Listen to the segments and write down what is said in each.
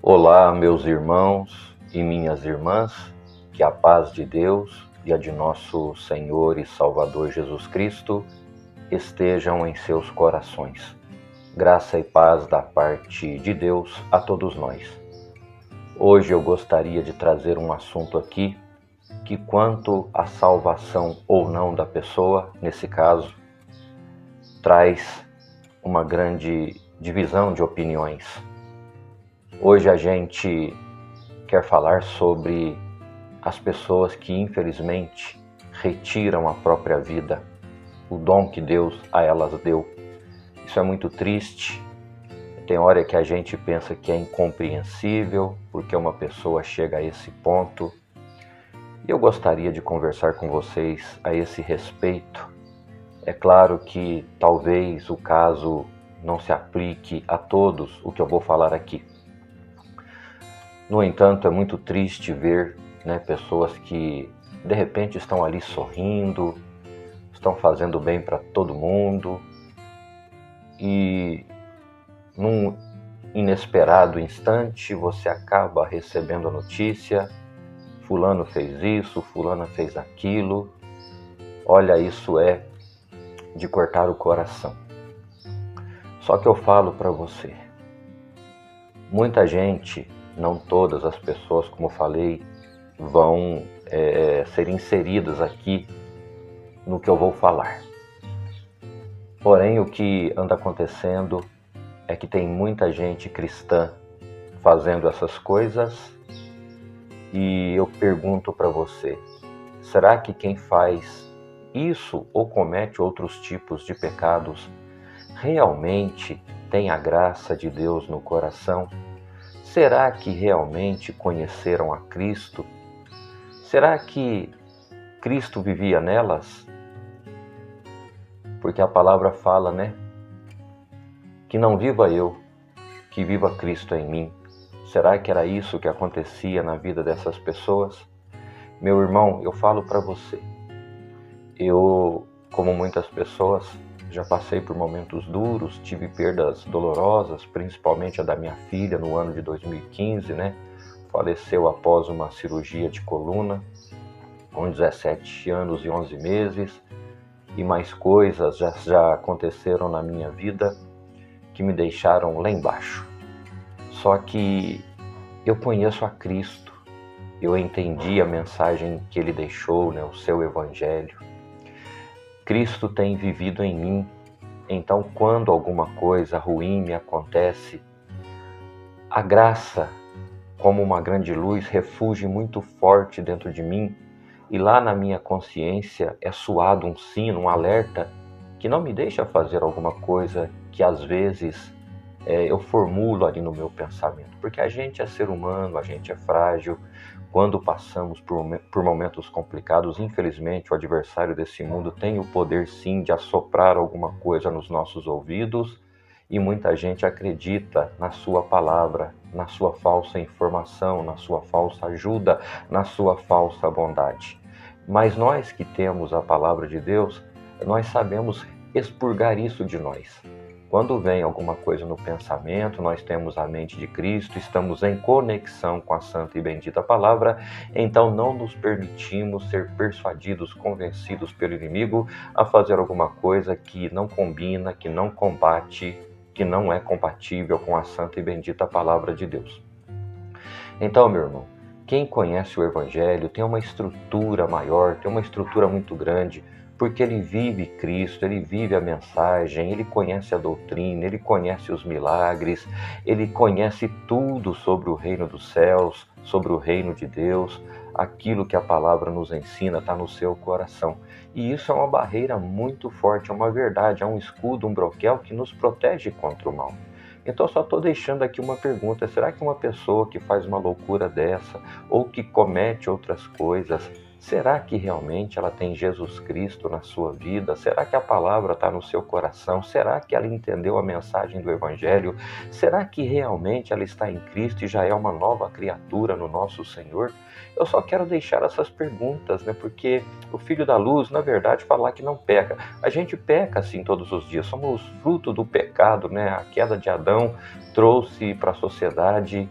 Olá, meus irmãos e minhas irmãs, que a paz de Deus e a de nosso Senhor e Salvador Jesus Cristo estejam em seus corações. Graça e paz da parte de Deus a todos nós. Hoje eu gostaria de trazer um assunto aqui que, quanto à salvação ou não da pessoa, nesse caso, traz uma grande divisão de opiniões. Hoje a gente quer falar sobre as pessoas que infelizmente retiram a própria vida, o dom que Deus a elas deu. Isso é muito triste. Tem hora que a gente pensa que é incompreensível porque uma pessoa chega a esse ponto. E eu gostaria de conversar com vocês a esse respeito. É claro que talvez o caso não se aplique a todos o que eu vou falar aqui. No entanto, é muito triste ver, pessoas que de repente estão ali sorrindo, estão fazendo bem para todo mundo e num inesperado instante você acaba recebendo a notícia: fulano fez isso, fulana fez aquilo. Olha, isso é de cortar o coração. Só que eu falo para você, muita gente, não todas as pessoas, como eu falei, vão ser inseridas aqui no que eu vou falar. Porém, o que anda acontecendo é que tem muita gente cristã fazendo essas coisas e eu pergunto para você, será que quem faz isso ou comete outros tipos de pecados realmente tem a graça de Deus no coração? Será que realmente conheceram a Cristo? Será que Cristo vivia nelas? Porque a palavra fala, que não viva eu, que viva Cristo em mim. Será que era isso que acontecia na vida dessas pessoas? Meu irmão, eu falo para você. Eu, como muitas pessoas, já passei por momentos duros, tive perdas dolorosas, principalmente a da minha filha no ano de 2015, Faleceu após uma cirurgia de coluna, com 17 anos e 11 meses, e mais coisas já aconteceram na minha vida que me deixaram lá embaixo. Só que eu conheço a Cristo, eu entendi a mensagem que Ele deixou, o seu Evangelho. Cristo tem vivido em mim, então quando alguma coisa ruim me acontece, a graça, como uma grande luz, refugia muito forte dentro de mim e lá na minha consciência é soado um sino, um alerta que não me deixa fazer alguma coisa que às vezes eu formulo ali no meu pensamento, porque a gente é ser humano, a gente é frágil. Quando passamos por momentos complicados, infelizmente o adversário desse mundo tem o poder sim de assoprar alguma coisa nos nossos ouvidos e muita gente acredita na sua palavra, na sua falsa informação, na sua falsa ajuda, na sua falsa bondade. Mas nós que temos a palavra de Deus, nós sabemos expurgar isso de nós. Quando vem alguma coisa no pensamento, nós temos a mente de Cristo, estamos em conexão com a santa e bendita palavra, então não nos permitimos ser persuadidos, convencidos pelo inimigo a fazer alguma coisa que não combina, que não combate, que não é compatível com a santa e bendita palavra de Deus. Então, meu irmão, quem conhece o Evangelho tem uma estrutura maior, tem uma estrutura muito grande, porque ele vive Cristo, ele vive a mensagem, ele conhece a doutrina, ele conhece os milagres, ele conhece tudo sobre o reino dos céus, sobre o reino de Deus. Aquilo que a palavra nos ensina está no seu coração. E isso é uma barreira muito forte, é uma verdade, é um escudo, um broquel que nos protege contra o mal. Então só estou deixando aqui uma pergunta, será que uma pessoa que faz uma loucura dessa, ou que comete outras coisas, será que realmente ela tem Jesus Cristo na sua vida? Será que a palavra está no seu coração? Será que ela entendeu a mensagem do Evangelho? Será que realmente ela está em Cristo e já é uma nova criatura no nosso Senhor? Eu só quero deixar essas perguntas, porque o Filho da Luz, na verdade, falar que não peca. A gente peca assim todos os dias, somos fruto do pecado, A queda de Adão trouxe para a sociedade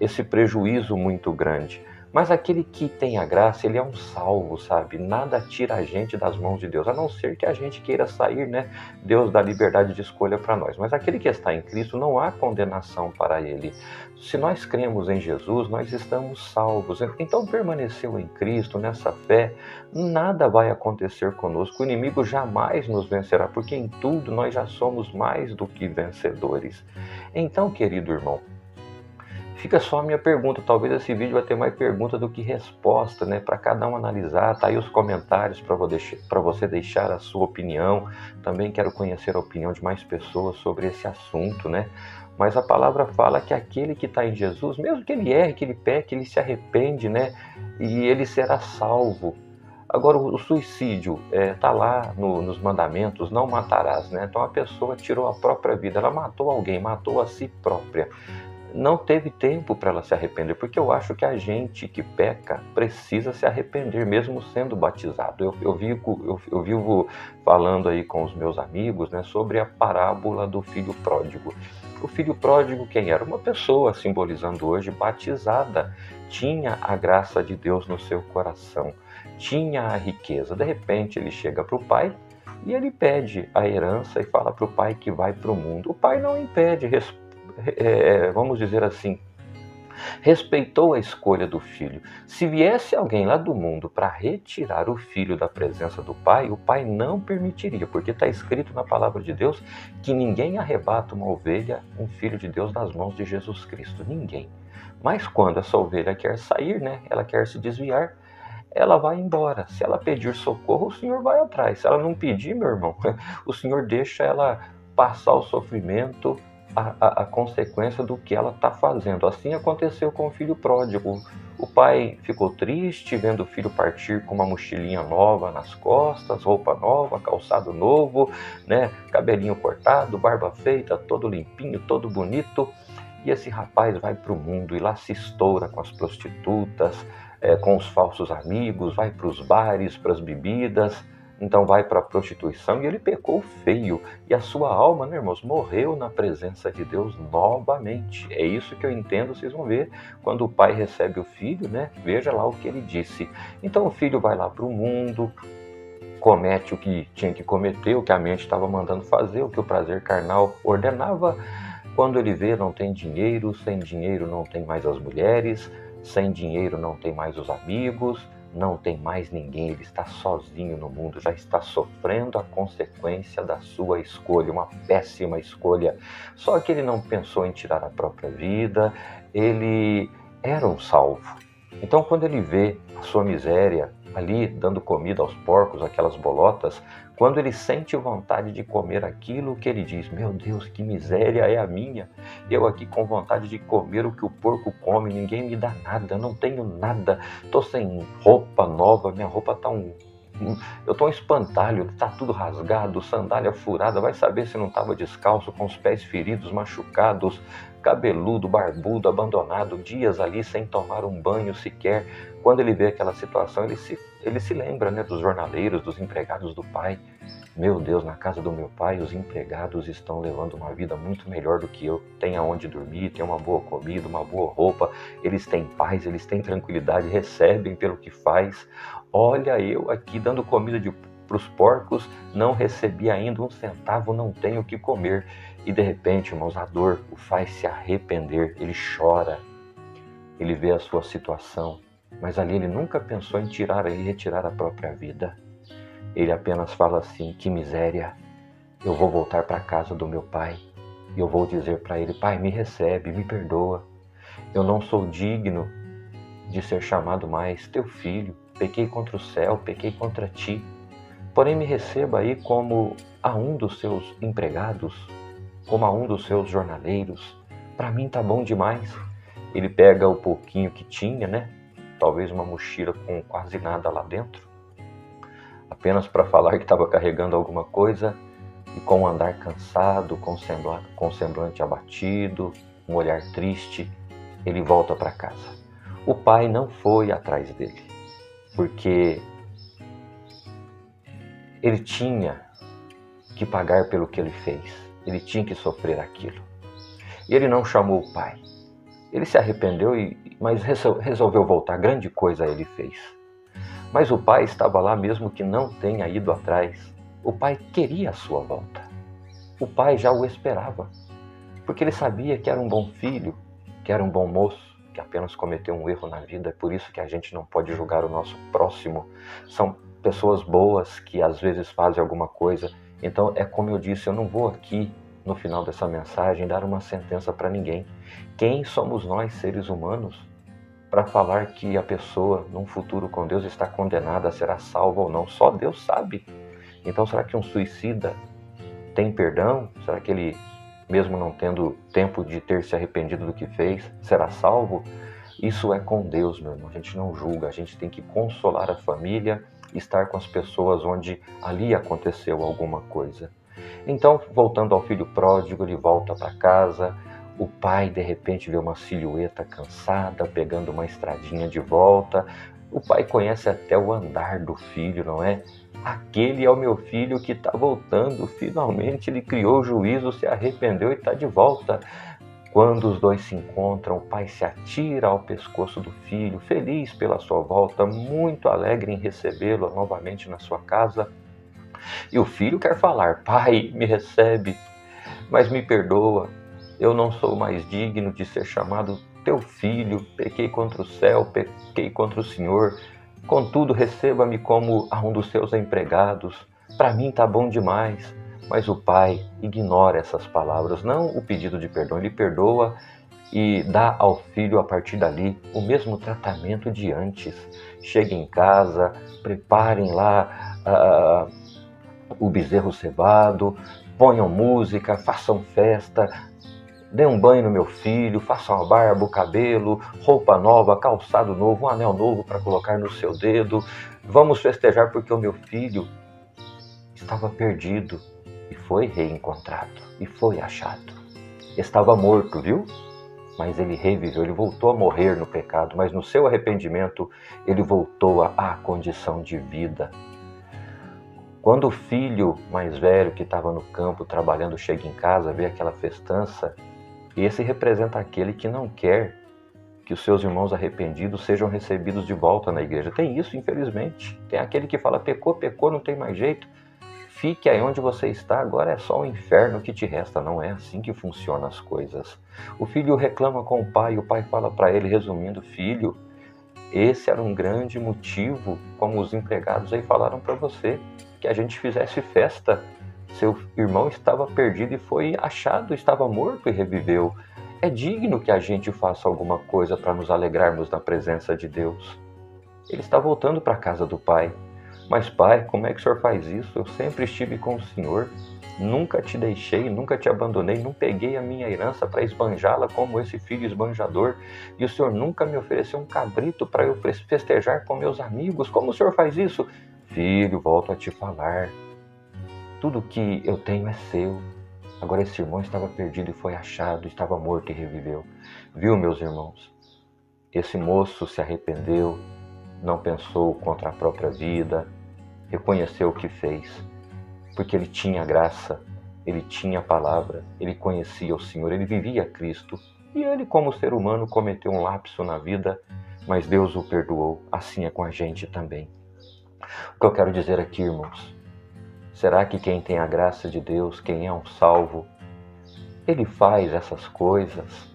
esse prejuízo muito grande. Mas aquele que tem a graça, ele é um salvo, sabe? Nada tira a gente das mãos de Deus, a não ser que a gente queira sair, né? Deus dá liberdade de escolha para nós. Mas aquele que está em Cristo, não há condenação para ele. Se nós cremos em Jesus, nós estamos salvos. Então, permaneceu em Cristo, nessa fé, nada vai acontecer conosco. O inimigo jamais nos vencerá, porque em tudo nós já somos mais do que vencedores. Então, querido irmão, fica só a minha pergunta. Talvez esse vídeo vai ter mais pergunta do que resposta, né? Para cada um analisar. Tá aí os comentários para você deixar a sua opinião. Também quero conhecer a opinião de mais pessoas sobre esse assunto, né? Mas a palavra fala que aquele que está em Jesus, mesmo que ele erre, que ele peque, ele se arrepende, né? E ele será salvo. Agora, o suicídio está lá nos mandamentos, não matarás, né? Então a pessoa tirou a própria vida, ela matou alguém, matou a si própria. Não teve tempo para ela se arrepender, porque eu acho que a gente que peca precisa se arrepender, mesmo sendo batizado. Eu vivo falando aí com os meus amigos, né, sobre a parábola do filho pródigo. O filho pródigo quem era? Uma pessoa, simbolizando hoje, batizada, tinha a graça de Deus no seu coração, tinha a riqueza. De repente ele chega para o pai e ele pede a herança e fala para o pai que vai para o mundo. O pai não impede, vamos dizer assim, respeitou a escolha do filho. Se viesse alguém lá do mundo para retirar o filho da presença do pai, o pai não permitiria, porque está escrito na palavra de Deus que ninguém arrebata uma ovelha, um filho de Deus, das mãos de Jesus Cristo. Ninguém. Mas quando essa ovelha quer sair, né, ela quer se desviar, ela vai embora. Se ela pedir socorro, o Senhor vai atrás. Se ela não pedir, meu irmão, o Senhor deixa ela passar o sofrimento, a consequência do que ela está fazendo. Assim aconteceu com o filho pródigo. O pai ficou triste vendo o filho partir com uma mochilinha nova nas costas, roupa nova, calçado novo, né, cabelinho cortado, barba feita, todo limpinho, todo bonito. E esse rapaz vai para o mundo e lá se estoura com as prostitutas, com os falsos amigos, vai para os bares, para as bebidas. Então vai para a prostituição e ele pecou feio. E a sua alma, né, irmãos, morreu na presença de Deus novamente. É isso que eu entendo, vocês vão ver quando o pai recebe o filho, né? Veja lá o que ele disse. Então o filho vai lá para o mundo, comete o que tinha que cometer, o que a mente estava mandando fazer, o que o prazer carnal ordenava. Quando ele vê, não tem dinheiro, sem dinheiro não tem mais as mulheres, sem dinheiro não tem mais os amigos, não tem mais ninguém, ele está sozinho no mundo, já está sofrendo a consequência da sua escolha, uma péssima escolha. Só que ele não pensou em tirar a própria vida, ele era um salvo. Então quando ele vê a sua miséria ali, dando comida aos porcos, aquelas bolotas, quando ele sente vontade de comer aquilo, que ele diz: meu Deus, que miséria é a minha, eu aqui com vontade de comer o que o porco come, ninguém me dá nada, eu não tenho nada, estou sem roupa nova, minha roupa está eu estou um espantalho, está tudo rasgado, sandália furada, vai saber se não estava descalço, com os pés feridos, machucados, cabeludo, barbudo, abandonado, dias ali sem tomar um banho sequer. Quando ele vê aquela situação, ele se lembra, né, dos jornaleiros, dos empregados do pai. Meu Deus, na casa do meu pai, os empregados estão levando uma vida muito melhor do que eu. Tem aonde dormir, tem uma boa comida, uma boa roupa, eles têm paz, eles têm tranquilidade, recebem pelo que faz. Olha, eu aqui dando comida para os porcos, não recebi ainda um centavo, não tenho o que comer. E de repente, irmãos, a dor o faz se arrepender, ele chora, ele vê a sua situação, mas ali ele nunca pensou em retirar a própria vida. Ele apenas fala assim: que miséria, eu vou voltar para a casa do meu pai e eu vou dizer para ele: pai, me recebe, me perdoa, eu não sou digno de ser chamado mais teu filho, pequei contra o céu, pequei contra ti, porém me receba aí como a um dos seus empregados, como a um dos seus jornaleiros, para mim tá bom demais. Ele pega o pouquinho que tinha, né? Talvez uma mochila com quase nada lá dentro, apenas para falar que estava carregando alguma coisa, e com um andar cansado, com semblante abatido, um olhar triste, ele volta para casa. O pai não foi atrás dele, porque ele tinha que pagar pelo que ele fez, ele tinha que sofrer aquilo. E ele não chamou o pai. Ele se arrependeu, mas resolveu voltar. Grande coisa ele fez. Mas o pai estava lá mesmo que não tenha ido atrás. O pai queria a sua volta. O pai já o esperava, porque ele sabia que era um bom filho, que era um bom moço, que apenas cometeu um erro na vida. É por isso que a gente não pode julgar o nosso próximo. São pessoas boas que às vezes fazem alguma coisa. Então é como eu disse, eu não vou aqui no final dessa mensagem dar uma sentença para ninguém. Quem somos nós, seres humanos, para falar que a pessoa, num futuro com Deus, está condenada, será salva ou não? Só Deus sabe. Então, será que um suicida tem perdão? Será que ele, mesmo não tendo tempo de ter se arrependido do que fez, será salvo? Isso é com Deus, meu irmão. A gente não julga, a gente tem que consolar a família, estar com as pessoas onde ali aconteceu alguma coisa. Então, voltando ao filho pródigo, ele volta para casa. O pai, de repente, vê uma silhueta cansada, pegando uma estradinha de volta. O pai conhece até o andar do filho, não é? Aquele é o meu filho que está voltando. Finalmente ele criou juízo, se arrependeu e está de volta. Quando os dois se encontram, o pai se atira ao pescoço do filho, feliz pela sua volta, muito alegre em recebê-lo novamente na sua casa. E o filho quer falar: pai, me recebe, mas me perdoa. Eu não sou mais digno de ser chamado teu filho. Pequei contra o céu, pequei contra o Senhor. Contudo, receba-me como a um dos seus empregados. Para mim tá bom demais. Mas o pai ignora essas palavras, não o pedido de perdão. Ele perdoa e dá ao filho, a partir dali, o mesmo tratamento de antes. Chega em casa, preparem lá o bezerro cevado, ponham música, façam festa, dê um banho no meu filho, façam a barba, o cabelo, roupa nova, calçado novo, um anel novo para colocar no seu dedo. Vamos festejar porque o meu filho estava perdido e foi reencontrado e foi achado. Estava morto, viu? Mas ele reviveu, ele voltou a morrer no pecado, mas no seu arrependimento ele voltou à condição de vida. Quando o filho mais velho que estava no campo trabalhando chega em casa, vê aquela festança, esse representa aquele que não quer que os seus irmãos arrependidos sejam recebidos de volta na igreja. Tem isso, infelizmente. Tem aquele que fala: pecou, pecou, não tem mais jeito. Fique aí onde você está, agora é só o inferno que te resta. Não é assim que funcionam as coisas. O filho reclama com o pai fala para ele, resumindo: filho, esse era um grande motivo, como os empregados aí falaram para você, que a gente fizesse festa. Seu irmão estava perdido e foi achado, estava morto e reviveu. É digno que a gente faça alguma coisa para nos alegrarmos na presença de Deus. Ele está voltando para a casa do pai. Mas pai, como é que o senhor faz isso? Eu sempre estive com o senhor, nunca te deixei, nunca te abandonei, não peguei a minha herança para esbanjá-la como esse filho esbanjador. E o senhor nunca me ofereceu um cabrito para eu festejar com meus amigos. Como o senhor faz isso? Filho, volto a te falar. Tudo que eu tenho é seu. Agora esse irmão estava perdido e foi achado, estava morto e reviveu. Viu, meus irmãos? Esse moço se arrependeu, não pensou contra a própria vida, reconheceu o que fez, porque ele tinha graça, ele tinha a palavra, ele conhecia o Senhor, ele vivia Cristo. E ele, como ser humano, cometeu um lapso na vida, mas Deus o perdoou. Assim é com a gente também. O que eu quero dizer aqui, irmãos, será que quem tem a graça de Deus, quem é um salvo, ele faz essas coisas?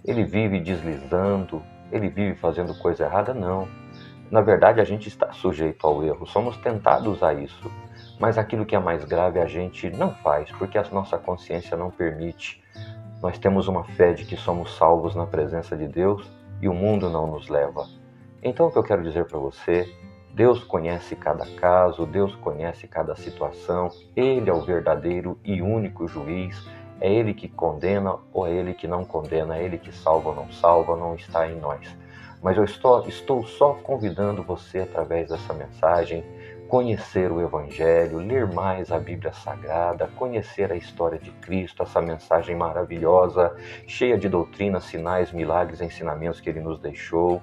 Ele vive deslizando? Ele vive fazendo coisa errada? Não. Na verdade, a gente está sujeito ao erro, somos tentados a isso. Mas aquilo que é mais grave a gente não faz, porque a nossa consciência não permite. Nós temos uma fé de que somos salvos na presença de Deus e o mundo não nos leva. Então, o que eu quero dizer para você: Deus conhece cada caso, Deus conhece cada situação. Ele é o verdadeiro e único juiz. É Ele que condena ou é Ele que não condena, é Ele que salva ou não salva, não está em nós. Mas eu estou só convidando você, através dessa mensagem, conhecer o Evangelho, ler mais a Bíblia Sagrada, conhecer a história de Cristo, essa mensagem maravilhosa, cheia de doutrinas, sinais, milagres, ensinamentos que Ele nos deixou.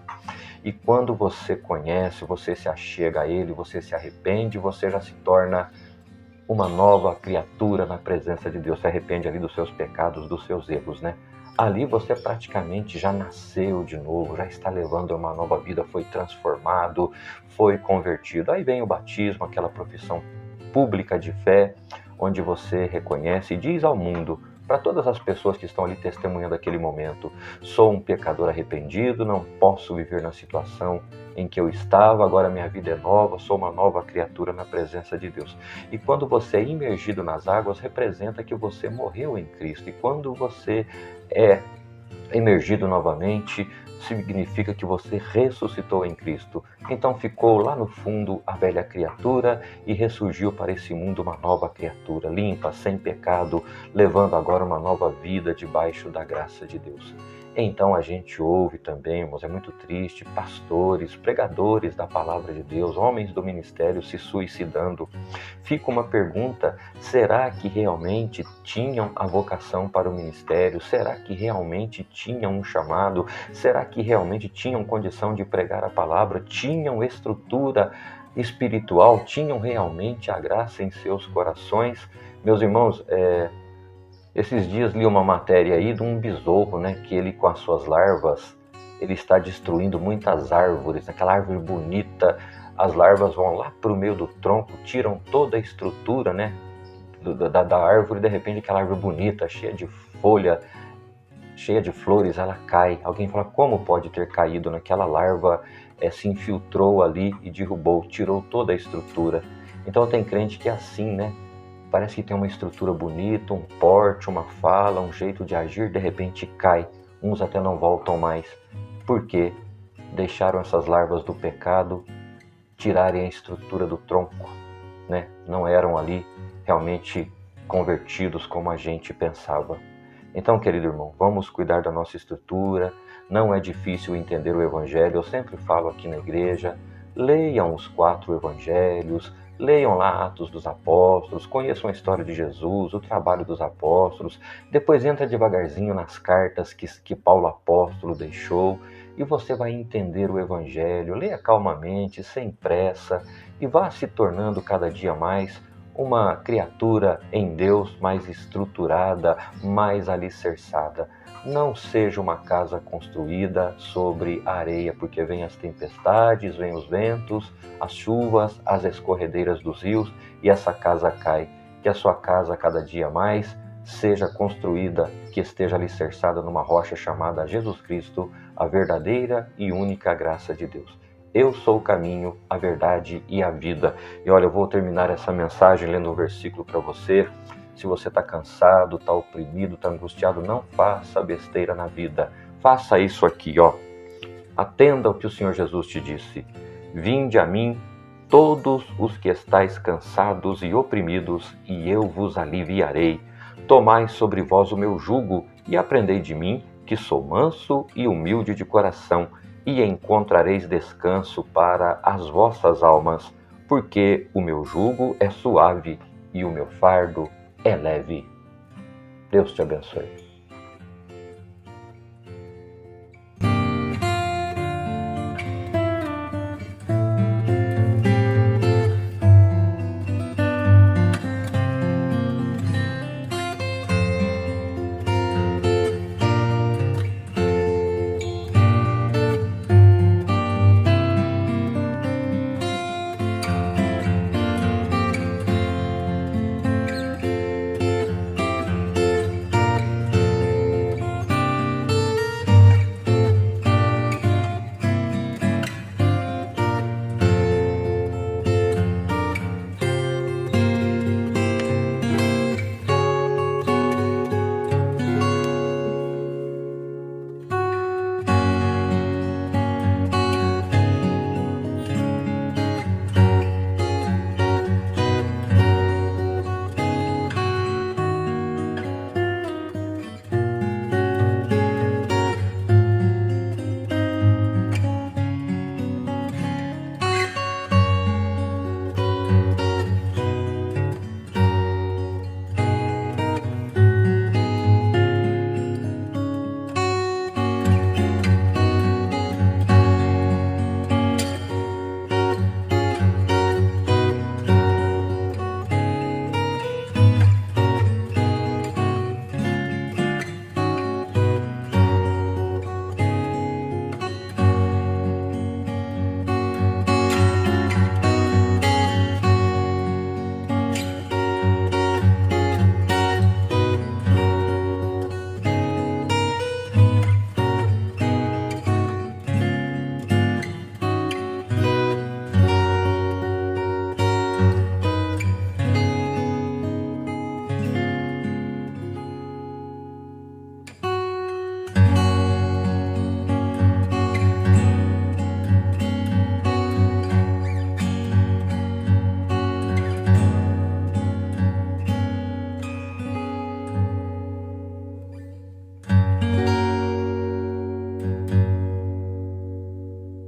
E quando você conhece, você se achega a Ele, você se arrepende, você já se torna uma nova criatura na presença de Deus. Se arrepende ali dos seus pecados, dos seus erros, né? ali você praticamente já nasceu de novo, já está levando uma nova vida, foi transformado, foi convertido. Aí vem o batismo, aquela profissão pública de fé, onde você reconhece e diz ao mundo, para todas as pessoas que estão ali testemunhando aquele momento: sou um pecador arrependido, não posso viver na situação em que eu estava, agora minha vida é nova, sou uma nova criatura na presença de Deus. E quando você é imergido nas águas, representa que você morreu em Cristo. E quando você é emergido novamente, significa que você ressuscitou em Cristo. Então ficou lá no fundo a velha criatura e ressurgiu para esse mundo uma nova criatura, limpa, sem pecado, levando agora uma nova vida debaixo da graça de Deus. Então a gente ouve também, irmãos, é muito triste, pastores, pregadores da palavra de Deus, homens do ministério se suicidando. Fica uma pergunta: será que realmente tinham a vocação para o ministério? Será que realmente tinham um chamado? Será que realmente tinham condição de pregar a palavra? Tinham estrutura espiritual? Tinham realmente a graça em seus corações? Meus irmãos, esses dias li uma matéria aí de um besouro, né, que ele com as suas larvas, ele está destruindo muitas árvores, aquela árvore bonita, as larvas vão lá para o meio do tronco, tiram toda a estrutura, né, da árvore, e de repente aquela árvore bonita, cheia de folha, cheia de flores, ela cai. Alguém fala: como pode ter caído? Naquela larva se infiltrou ali e derrubou, tirou toda a estrutura. Então tem crente que é assim, né? Parece que tem uma estrutura bonita, um porte, uma fala, um jeito de agir, de repente cai. Uns até não voltam mais. Por quê? Deixaram essas larvas do pecado tirarem a estrutura do tronco, né? Não eram ali realmente convertidos como a gente pensava. Então, querido irmão, vamos cuidar da nossa estrutura. Não é difícil entender o Evangelho. Eu sempre falo aqui na igreja: leiam os 4 Evangelhos, leiam lá Atos dos Apóstolos, conheçam a história de Jesus, o trabalho dos apóstolos, depois entra devagarzinho nas cartas que Paulo apóstolo deixou, e você vai entender o Evangelho. Leia calmamente, sem pressa, e vá se tornando cada dia mais uma criatura em Deus mais estruturada, mais alicerçada. Não seja uma casa construída sobre areia, porque vem as tempestades, vem os ventos, as chuvas, as escorredeiras dos rios e essa casa cai. Que a sua casa cada dia mais seja construída, que esteja alicerçada numa rocha chamada Jesus Cristo, a verdadeira e única graça de Deus. Eu sou o caminho, a verdade e a vida. E olha, eu vou terminar essa mensagem lendo um versículo para você. Se você está cansado, está oprimido, está angustiado, não faça besteira na vida. Faça isso aqui, ó. Atenda ao que o Senhor Jesus te disse: vinde a mim, todos os que estáis cansados e oprimidos, e eu vos aliviarei. Tomai sobre vós o meu jugo e aprendei de mim, que sou manso e humilde de coração, e encontrareis descanso para as vossas almas, porque o meu jugo é suave e o meu fardo é leve. Deus te abençoe.